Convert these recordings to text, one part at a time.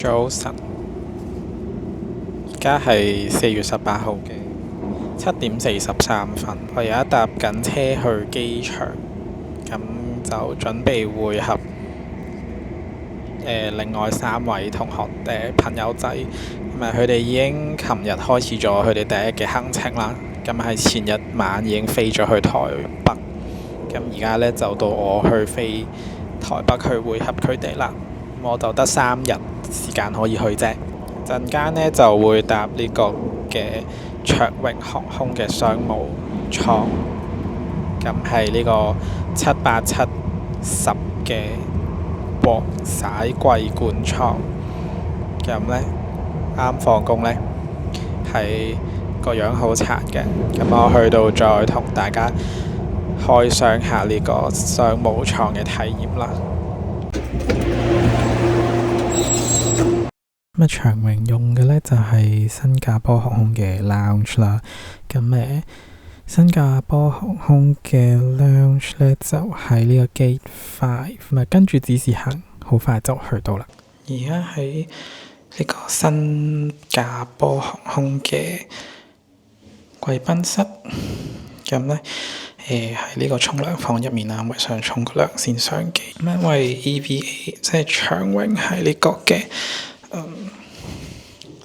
早晨，而家係4月18號嘅7點43分。我而家搭緊車去機場，咁就準備會合另外3位同學朋友仔。咁佢哋已經琴日開始咗佢哋第一嘅行程啦。咁係前日晚已經飛咗去台北，咁而家呢，就到我去飛台北去會合佢哋啦。我就得3日時間可以去啫。陣間呢就會搭呢個嘅長榮航空嘅商務艙，咁係呢個787-10嘅黃璽桂冠艙。咁呢啱放工呢，係個樣好殘嘅。咁我去到再同大家開箱下呢個商務艙嘅體驗啦。咁長榮用嘅呢就係新加坡航空嘅 lounge 啦。咁新加坡航空嘅 lounge 呢就喺呢個 gate 5，咁跟住指示行，好快就去到啦。而家喺呢個新加坡航空嘅貴賓室，咁呢喺呢個沖涼房入面啦，我想沖個涼先上機。咁因為 EVA 即係長榮係呢個嘅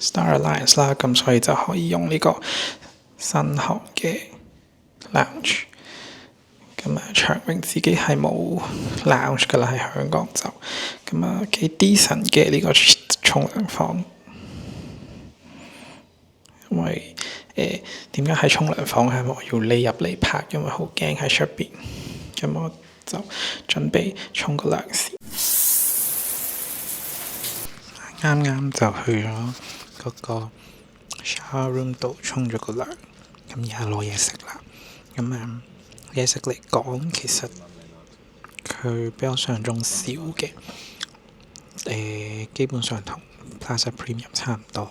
Star Alliance 啦，咁所以就可以用呢個新航嘅 lounge。咁長榮自己係冇 lounge 噶啦，喺香港就咁幾 decent 嘅呢個沖涼房。因為點解喺沖涼房係我要匿入嚟拍，因為好驚喺出邊。咁我就準備沖個涼先。啱啱就去咗嗰個 shower room 度沖咗個涼，咁而家攞嘢食啦。咁嘢食嚟講，其實佢比我想象中少嘅。基本上同 Plaza Premium 差唔多，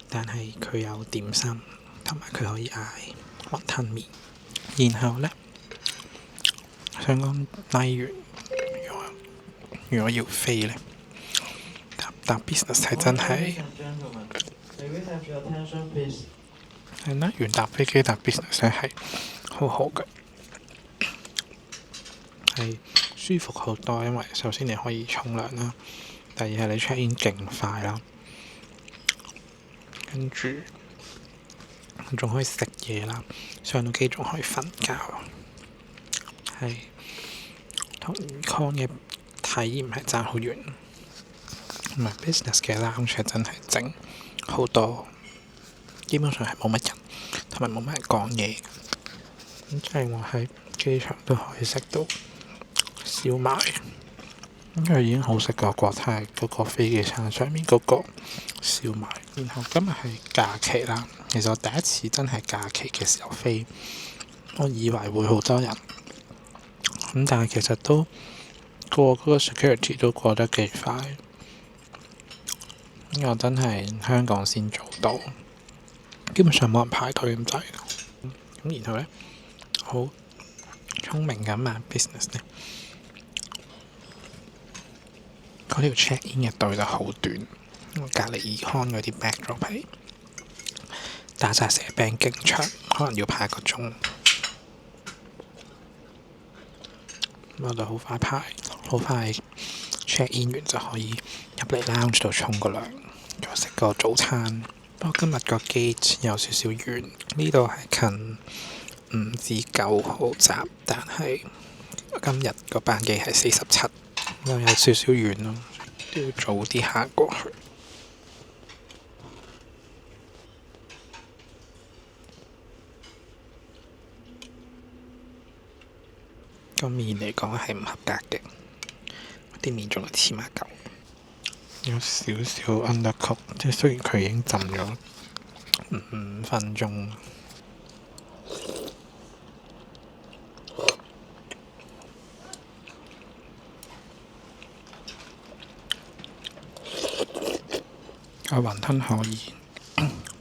但係佢有點心，同埋佢可以嗌雲吞麵。然後呢，想講例如如果要飛呢，搭 business 係真係係啦，原搭飛機搭 business 係好好嘅，係舒服好多。因為首先你可以沖涼啦，第二係你 check in 勁快啦，跟住仲可以食嘢啦，上到機仲可以瞓覺，係同 econ 嘅體驗係爭好遠。同埋 business 嘅 lounge 真係靜好多，基本上係冇乜人，同埋冇乜人講嘢。咁即係我喺機場都可以食到燒賣，因為已經好食過國泰嗰個飛機餐上面嗰個燒賣。然後今日係假期啦，其實我第一次真係假期嘅時候飛，我以為會好多人，咁但係其實都過嗰個 security 都過得幾快。呢個真係香港先做到，基本上冇人排隊咁滯。咁然後呢，好聰明咁business 呢，嗰條 check in 嘅隊就好短，因為隔離 econ 嗰啲 backdrop 係打晒蛇餅勁長，可能要排1個鐘。咁我就好快 check in 完就可以入嚟 lounge 度沖個涼，再食個早餐。不過今日個機有少少遠，呢度係近5至9號站，但係今日個班機係47，又有少少遠咯，都要早啲行過去。個麵嚟講係唔合格嘅，啲麵仲係黐埋嚿，有少少 undercook， 即係雖然佢已經浸咗5分鐘。雲吞可以，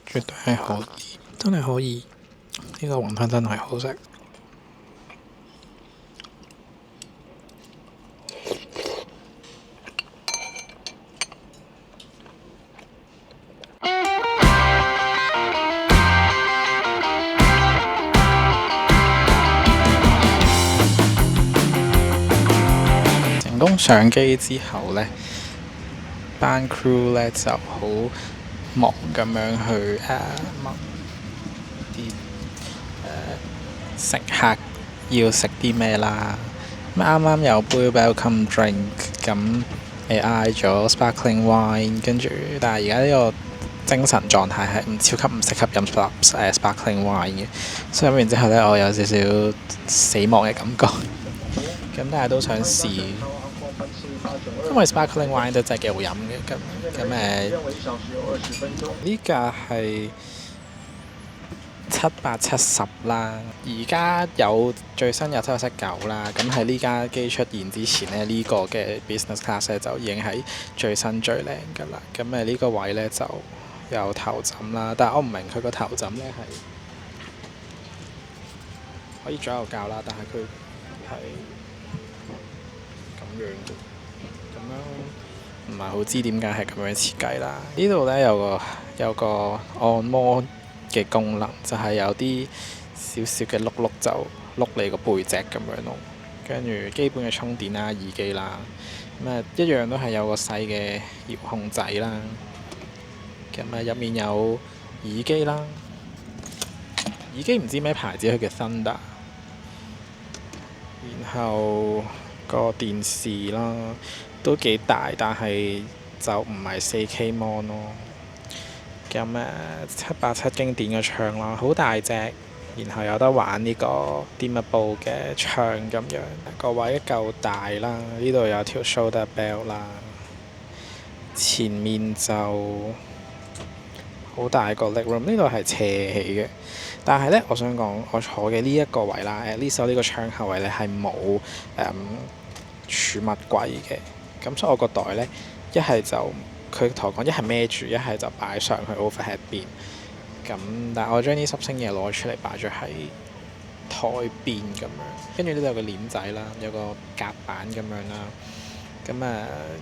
絕對係可以，真係可以。呢個雲吞真係好食。工上機之後呢，班 crew 呢就好忙咁樣去問啲乘客要食啲咩啦。咁啱啱有杯 welcome drink， 咁你嗌咗 sparkling wine， 跟住但係而家呢個精神狀態係超級唔適合飲sparkling wine 嘅，所以飲完之後呢，我有少少死亡嘅感覺。咁但係都想試，因為 sparkling wine 都真係幾好飲嘅。咁呢架係770啦，而家有最新有779啦。咁喺呢架機出現之前呢，呢個嘅 business class 咧就已經係最新最靚㗎啦。咁呢個位呢就有頭枕啦，但係我唔明佢個頭枕呢係可以左右較啦，但係佢係咁樣嘅，咁樣唔係好知點解係咁樣設計啦。呢度呢有個按摩嘅功能，就係有啲少少嘅碌碌就碌你個背脊咁樣咯。跟住基本嘅充電啦、耳機啦，咁一樣都係有個細嘅遙控仔啦。咁入面有耳機啦，耳機唔知咩牌子，佢嘅 Thunder。然後個電視啦都幾大，但係就唔係 4K mon 咯。咁787經典嘅唱啦，好大隻，然後有得玩呢個 dimmable 嘅唱咁樣，個位夠大啦。呢度有條 shoulder belt 啦，前面就好大個 leg room， 呢度係斜起嘅。但係呢，我想講我坐嘅呢一個位啦，呢手呢個窗口位呢係冇儲物櫃嘅。咁所以我個袋呢，一係就佢同我講，一係孭住，一係就擺上去 overhead 邊。咁但係我將啲濕星嘢攞出嚟擺咗喺台邊咁樣，跟住呢度有個鏈仔啦，有個夾板咁樣啦。咁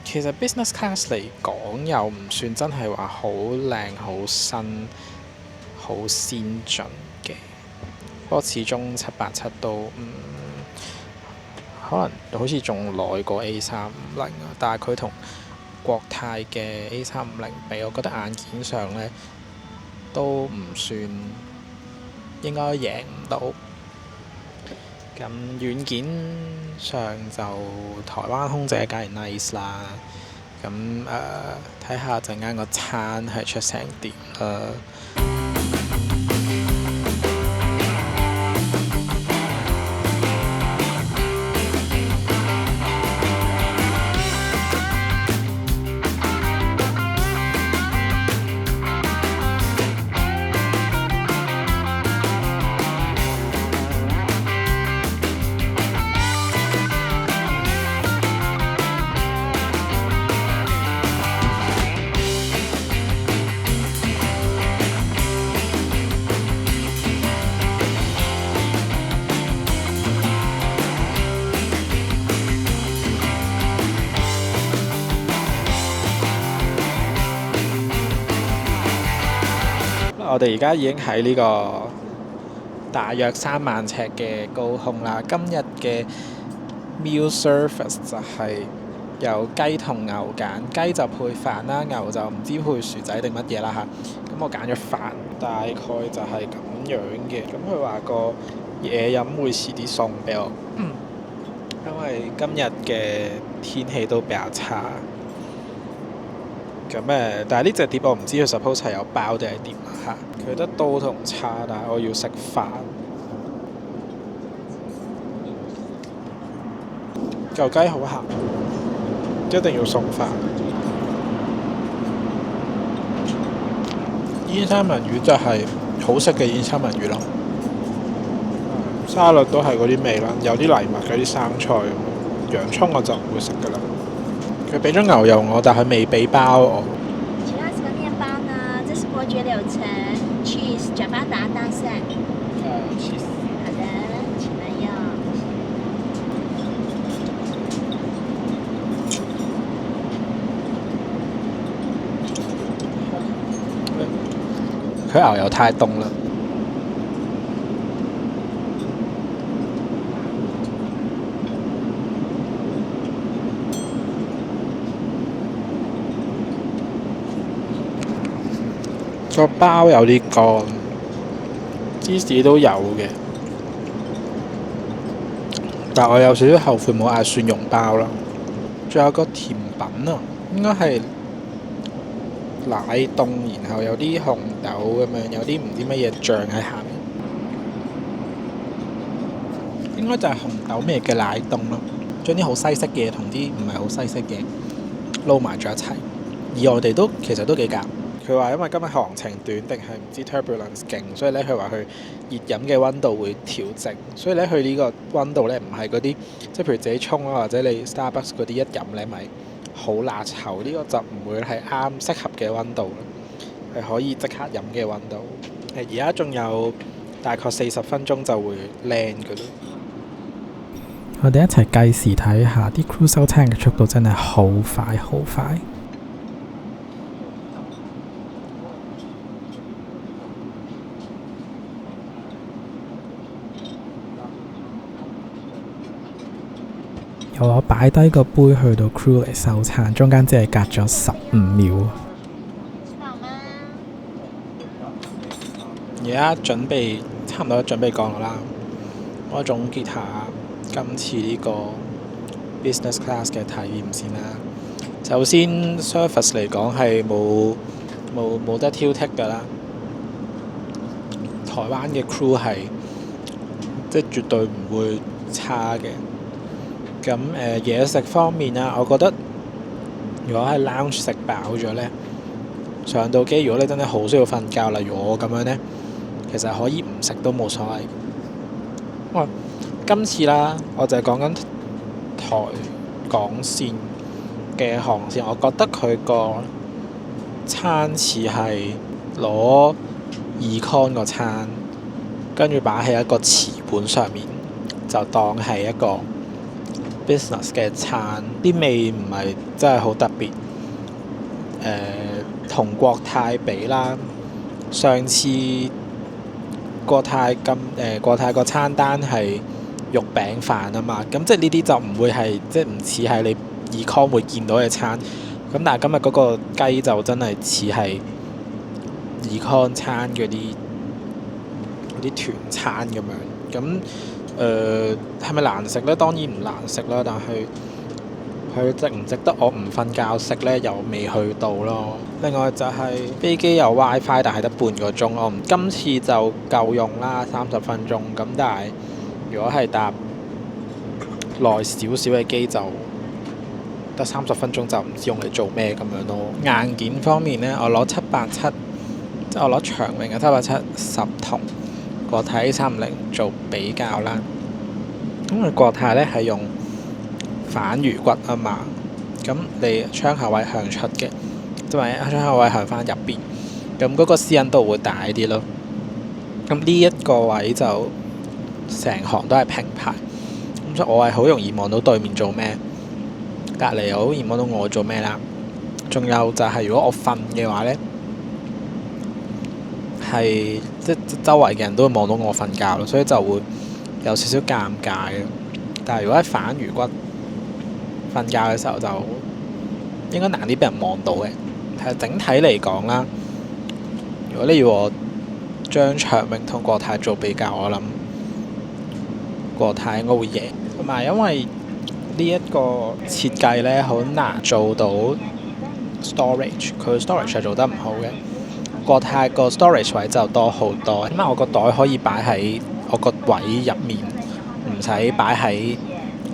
其實 business class 嚟講又唔算真係話好靚、好新、好先進嘅。不過始終787都可能好似仲耐過 A350啊，但係佢同國泰嘅 A350比，我覺得硬件上呢都唔算，應該贏唔到。咁軟件上就台灣空姐梗係 nice 啦。咁睇下陣間個餐係出成點啦。我哋而家已經喺呢個大約3萬尺嘅高空啦。今日嘅 meal service 就係有雞同牛揀，雞就配飯啦，牛就唔知配薯仔定乜嘢啦嚇。咁我揀咗飯，大概就係咁樣嘅。咁佢話個嘢飲會遲啲送俾我，因為今日嘅天氣都比較差。咁但係呢隻碟我唔知佢 suppose 係有包定係點啦嚇。佢得刀同叉，但係我要食飯。嚿雞好鹹，一定要送飯。煙三文魚就係好食嘅煙三文魚咯。沙律都係嗰啲味啦，有啲藜麥，有啲生菜。洋葱我就唔會食㗎啦。佢俾咗牛油我，但係未俾包我。主要是個麵包呢，這是伯爵柳橙 cheese 卷巴達大蒜。cheese。好的，請慢用。佢牛油太凍啦。個包有啲乾，芝士都有嘅，但我有少少後悔冇嗌蒜蓉包啦。仲有個甜品啊，應該係奶凍，然後有啲紅豆咁樣，有啲唔知乜嘢醬喺下面，應該就係紅豆味嘅奶凍咯。將啲好西式嘅同啲唔係好西式嘅撈埋咗一齊。而我哋其實都幾夾。佢話因為今日行程短定係唔知 turbulence 勁，所以咧佢話佢熱飲嘅溫度會調整，所以咧佢呢個溫度咧唔係嗰啲即係譬如自己沖啊，或者你 Starbucks 嗰啲一飲咧咪好辣稠，呢個就唔會係啱適合嘅溫度，係可以即刻飲嘅溫度。而家仲有大概40分鐘就會 land 㗎啦。我哋一齊計時睇下，啲 crew 收餐嘅速度真係好快好快。由我擺低個杯去到 crew 嚟收餐，中間只係隔咗15秒。而家差唔多準備降落啦。我總結下今次呢個 business class 嘅體驗先啦。首先 service 嚟講係冇得挑剔㗎啦。台灣嘅 crew 係即係絕對唔會差嘅。咁嘢食方面啊，我覺得如果喺 lounge 食飽咗呢，上到機如果你真係好需要瞓覺，例如我咁樣呢，其實可以唔食都冇所謂。今次啦，我就係講緊台港線嘅航線，我覺得佢個餐似係攞 econ 個餐，跟住擺喺一個瓷盤上面，就當係一個business 嘅餐，啲味唔係真係好特別。同國泰比啦，上次國泰個餐單係肉餅飯啊嘛，咁即係呢啲就唔會係即係唔似係你 econ 會見到嘅餐。咁但係今日嗰個雞就真係似係 econ 餐嗰啲團餐咁樣。咁係咪難食呢？當然唔難食啦，但係佢值唔值得我唔瞓覺食呢？又未去到咯。另外就係飛機有 WiFi， 但係得半個鐘咯。今次就夠用啦，30分鐘。咁但係如果係搭耐少少嘅機就得30分鐘，就唔知用嚟做咩咁樣咯。硬件方面呢，我攞787，即係我攞長榮嘅787同國泰 A350做比較啦。因為國泰呢係用反魚骨啊嘛，咁你窗口位向出嘅，即係窗口位向翻入邊，咁嗰個私隱度會大啲咯。咁呢一個位就成行都係平排，咁所以我係好容易望到對面做咩，隔離又好容易望到我做咩啦。仲有就係如果我瞓嘅話呢，係即周圍嘅人都會望到我瞓覺咯，所以就會有少少尷尬嘅。但係如果喺反魚骨瞓覺嘅時候，就應該難啲俾人望到嘅。係整體嚟講啦，如果你要我將長榮同國泰做比較，我諗國泰應該會贏。同埋因為呢一個設計呢，好難做到 storage， 佢 storage 係做得唔好嘅。國泰個 storage 位就多好多，因為我個袋可以擺喺我個位入面，唔使擺喺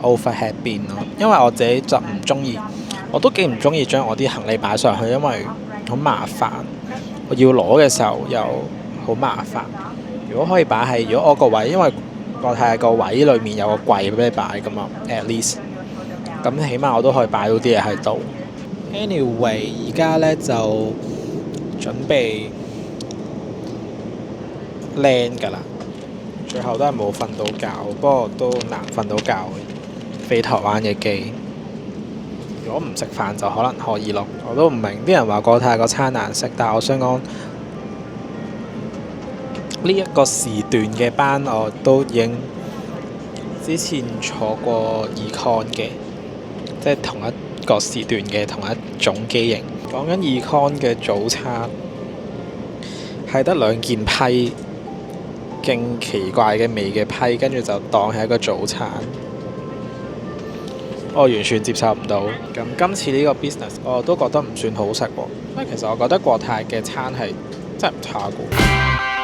overhead 邊咯。因為我自己就唔中意，我都幾唔中意將我啲行李擺上去，因為好麻煩。我要攞嘅時候又好麻煩。如果可以擺喺，如果我個位，因為國泰個位裏面有個櫃俾你擺噶嘛 ，at least， 咁起碼我都可以擺到啲嘢喺度。Anyway， 而家呢就準備 land 㗎啦，最後都係冇瞓到覺，不過都難瞓到覺嘅。飛台灣嘅機，如果唔食飯就可能可以咯。我都唔明啲人話國泰個餐難食，但係我想講呢一個時段嘅班我都已經之前坐過 econ 嘅，即係同一個時段嘅同一種機型。講緊 econ 嘅早餐，係得2件批，勁奇怪嘅味嘅批，跟住就當係一個早餐。我完全接受唔到。咁今次呢個 business 我都覺得唔算好食喎，因為其實我覺得國泰嘅餐係真係唔差嘅。